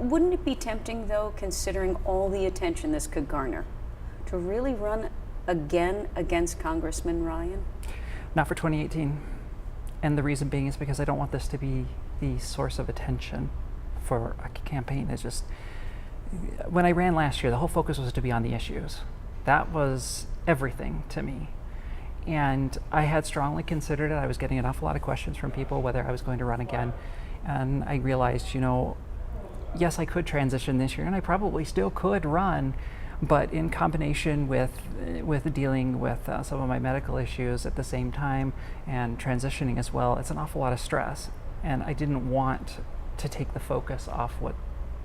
Wouldn't it be tempting, though, considering all the attention this could garner, to really run again against Congressman Ryan? Not for 2018. And the reason being is because I don't want this to be the source of attention for a campaign. It's just, when I ran last year, the whole focus was to be on the issues. That was everything to me. And I had strongly considered it. I was getting an awful lot of questions from people whether I was going to run again. And I realized, yes, I could transition this year, and I probably still could run, but in combination with dealing with some of my medical issues at the same time and transitioning as well, it's an awful lot of stress. And I didn't want to take the focus off what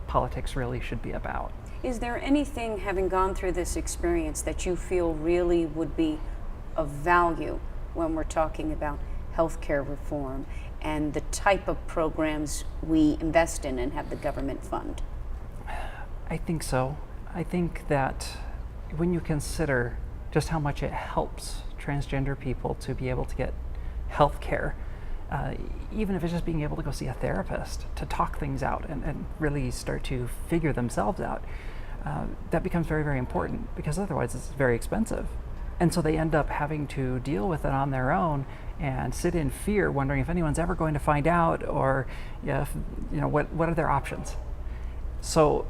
politics really should be about. Is there anything, having gone through this experience, that you feel really would be of value when we're talking about healthcare reform and the type of programs we invest in and have the government fund? I think so. I think that when you consider just how much it helps transgender people to be able to get health care, even if it's just being able to go see a therapist, to talk things out and really start to figure themselves out, that becomes very, very important, because otherwise it's very expensive. And so they end up having to deal with it on their own and sit in fear, wondering if anyone's ever going to find out, or if, what are their options. So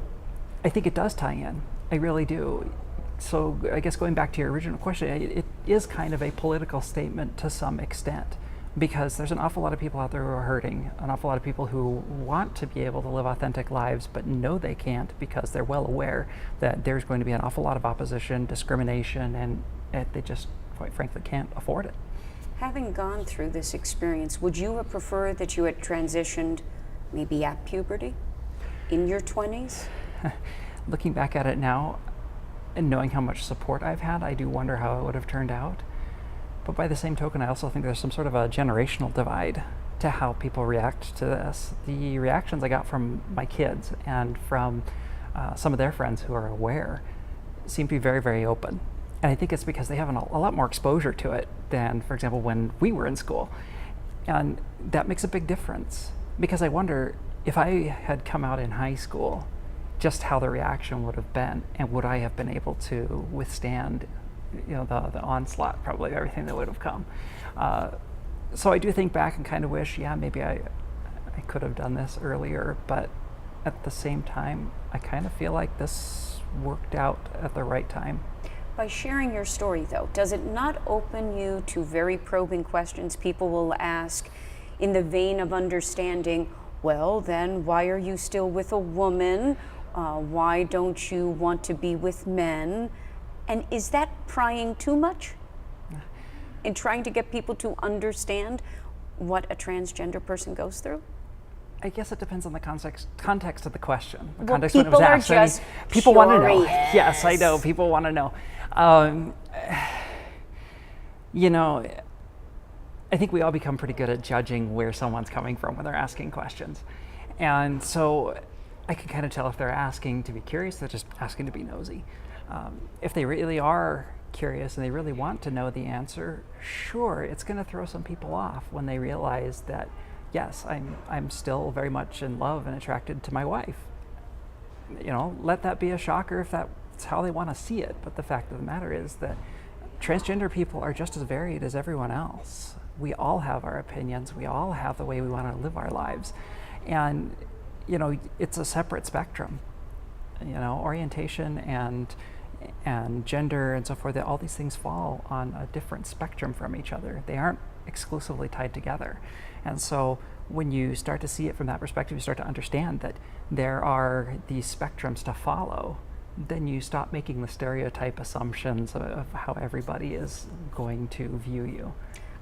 I think it does tie in. I really do. So I guess going back to your original question, it is kind of a political statement to some extent, because there's an awful lot of people out there who are hurting, an awful lot of people who want to be able to live authentic lives, but know they can't because they're well aware that there's going to be an awful lot of opposition, discrimination, and they just, quite frankly, can't afford it. Having gone through this experience, would you have preferred that you had transitioned maybe at puberty, in your 20s? Looking back at it now, and knowing how much support I've had, I do wonder how it would have turned out. But by the same token, I also think there's some sort of a generational divide to how people react to this. The reactions I got from my kids and from some of their friends who are aware seem to be very, very open. And I think it's because they have a lot more exposure to it than, for example, when we were in school. And that makes a big difference, because I wonder if I had come out in high school, just how the reaction would have been, and would I have been able to withstand the onslaught, probably everything that would have come. So I do think back and kind of wish, maybe I could have done this earlier, but at the same time, I kind of feel like this worked out at the right time. By sharing your story, though, does it not open you to very probing questions people will ask in the vein of understanding, well, then why are you still with a woman? Why don't you want to be with men? And is that prying too much in trying to get people to understand what a transgender person goes through? I guess it depends on the context of the question. The well, context when it was asked. Just people want to know. Yes, I know. People want to know. I think we all become pretty good at judging where someone's coming from when they're asking questions. And so I can kind of tell if they're asking to be curious, they're just asking to be nosy. If they really are curious and they really want to know the answer, sure, it's going to throw some people off when they realize that, yes, I'm still very much in love and attracted to my wife. Let that be a shocker if that's how they want to see it. But the fact of the matter is that transgender people are just as varied as everyone else. We all have our opinions. We all have the way we want to live our lives. And, it's a separate spectrum. Orientation and gender and so forth, all these things fall on a different spectrum from each other. They aren't exclusively tied together. And so when you start to see it from that perspective, you start to understand that there are these spectrums to follow. Then you stop making the stereotype assumptions of how everybody is going to view you.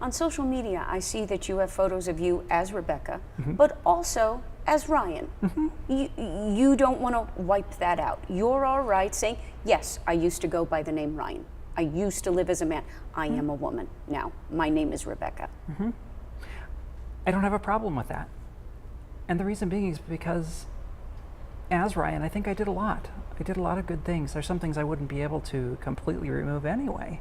On social media, I see that you have photos of you as Rebecca, Mm-hmm. but also as Ryan. Mm-hmm. You don't want to wipe that out. You're all right saying, yes, I used to go by the name Ryan. I used to live as a man. I am a woman now. My name is Rebecca. Mm-hmm. I don't have a problem with that. And the reason being is because as Ryan, I think I did a lot. I did a lot of good things. There's some things I wouldn't be able to completely remove anyway,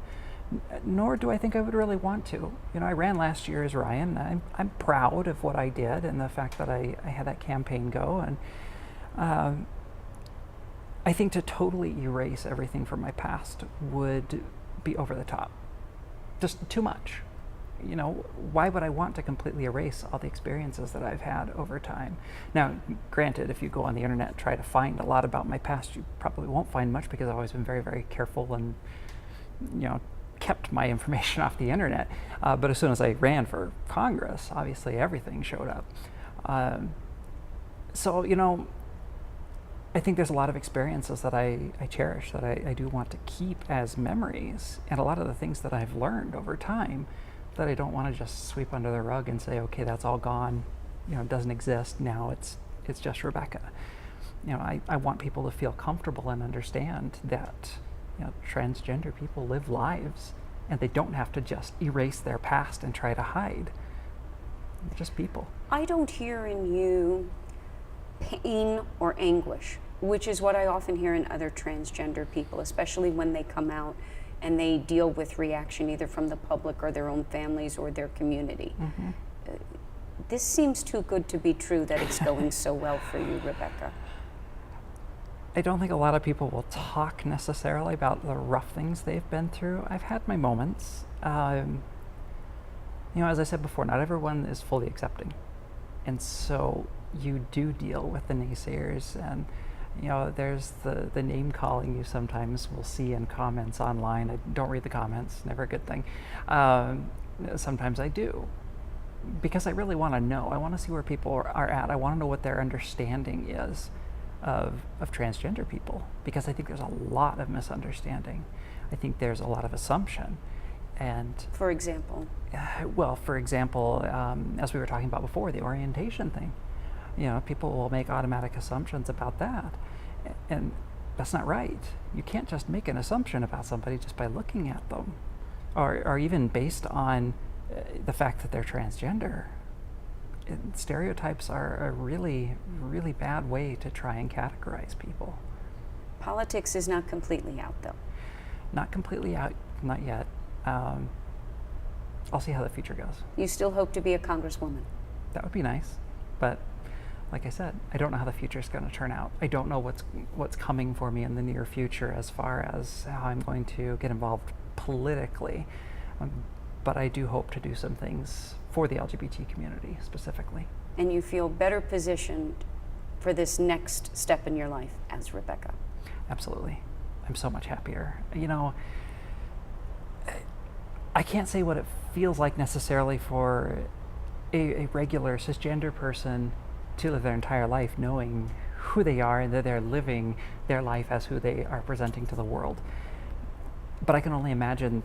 nor do I think I would really want to. I ran last year as Ryan. I'm proud of what I did and the fact that I had that campaign go. And Um, I think to totally erase everything from my past would be over the top. Just too much. You know, why would I want to completely erase all the experiences that I've had over time? Now, granted, if you go on the internet and try to find a lot about my past, you probably won't find much because I've always been very, very careful and, you know, kept my information off the internet. But as soon as I ran for Congress, obviously everything showed up. So, you know, I think there's a lot of experiences that I cherish, that I do want to keep as memories, and a lot of the things that I've learned over time that I don't want to just sweep under the rug and say, okay, that's all gone, you know, it doesn't exist, now it's just Rebecca. You know, I want people to feel comfortable and understand that, you know, transgender people live lives and they don't have to just erase their past and try to hide. They're just people. I don't hear in you pain or anguish, which is what I often hear in other transgender people, especially when they come out and they deal with reaction either from the public or their own families or their community. Mm-hmm. This seems too good to be true that it's going so well for you, Rebecca. I don't think a lot of people will talk necessarily about the rough things they've been through. I've had my moments. You know, as I said before, not everyone is fully accepting. And so you do deal with the naysayers, and you know, there's the name calling you sometimes will see in comments online. I don't read the comments, never a good thing. Sometimes I do, because I really want to know. I want to see where people are at. I want to know what their understanding is of transgender people, because I think there's a lot of misunderstanding. I think there's a lot of assumption. And for example? Well, for example, as we were talking about before, the orientation thing. You know, people will make automatic assumptions about that, and that's not right. You can't just make an assumption about somebody just by looking at them, or even based on the fact that they're transgender. Stereotypes are a really, really bad way to try and categorize people. Politics is not completely out, though. Not completely out, not yet. I'll see how the future goes. You still hope to be a congresswoman? That would be nice, but like I said, I don't know how the future is going to turn out. I don't know what's coming for me in the near future as far as how I'm going to get involved politically. But I do hope to do some things for the LGBT community specifically. And you feel better positioned for this next step in your life as Rebecca? Absolutely. I'm so much happier. You know, I can't say what it feels like necessarily for a regular cisgender person to live their entire life knowing who they are and that they're living their life as who they are presenting to the world. But I can only imagine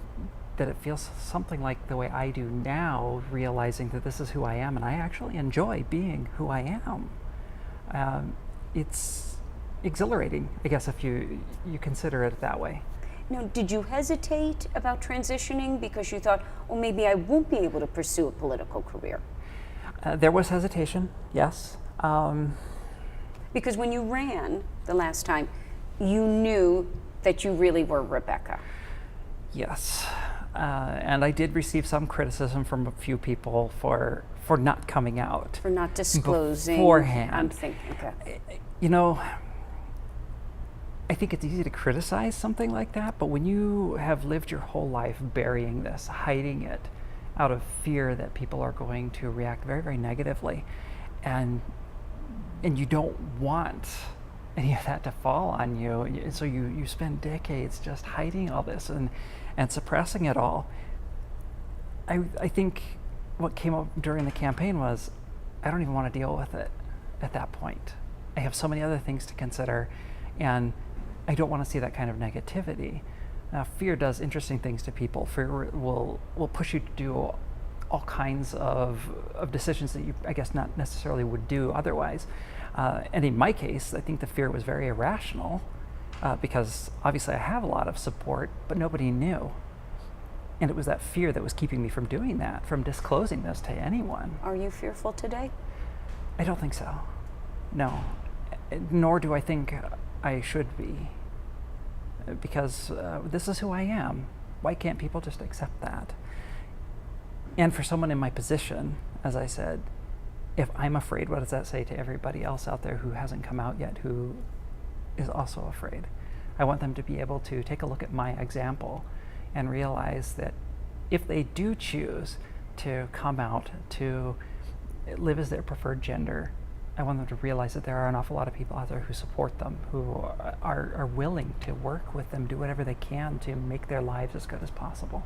that it feels something like the way I do now, realizing that this is who I am and I actually enjoy being who I am. It's exhilarating, I guess, if you consider it that way. Now, did you hesitate about transitioning because you thought, oh, maybe I won't be able to pursue a political career? There was hesitation, yes. Because when you ran the last time, you knew that you really were Rebecca. Yes. And I did receive some criticism from a few people for not coming out. For not disclosing. Beforehand. I'm thinking, okay. You know, I think it's easy to criticize something like that, but when you have lived your whole life burying this, hiding it, out of fear that people are going to react very, very negatively, and you don't want any of that to fall on you, so you spend decades just hiding all this and suppressing it all. I think what came up during the campaign was, I don't even want to deal with it at that point. I have so many other things to consider, and I don't want to see that kind of negativity. Now, fear does interesting things to people. Fear will push you to do all kinds of decisions that you, I guess, not necessarily would do otherwise. And in my case, I think the fear was very irrational because obviously I have a lot of support, but nobody knew. And it was that fear that was keeping me from doing that, from disclosing this to anyone. Are you fearful today? I don't think so. No. Nor do I think I should be. Because this is who I am. Why can't people just accept that? And for someone in my position, as I said, if I'm afraid, what does that say to everybody else out there who hasn't come out yet, who is also afraid? I want them to be able to take a look at my example and realize that if they do choose to come out, to live as their preferred gender, I want them to realize that there are an awful lot of people out there who support them, who are willing to work with them, do whatever they can to make their lives as good as possible.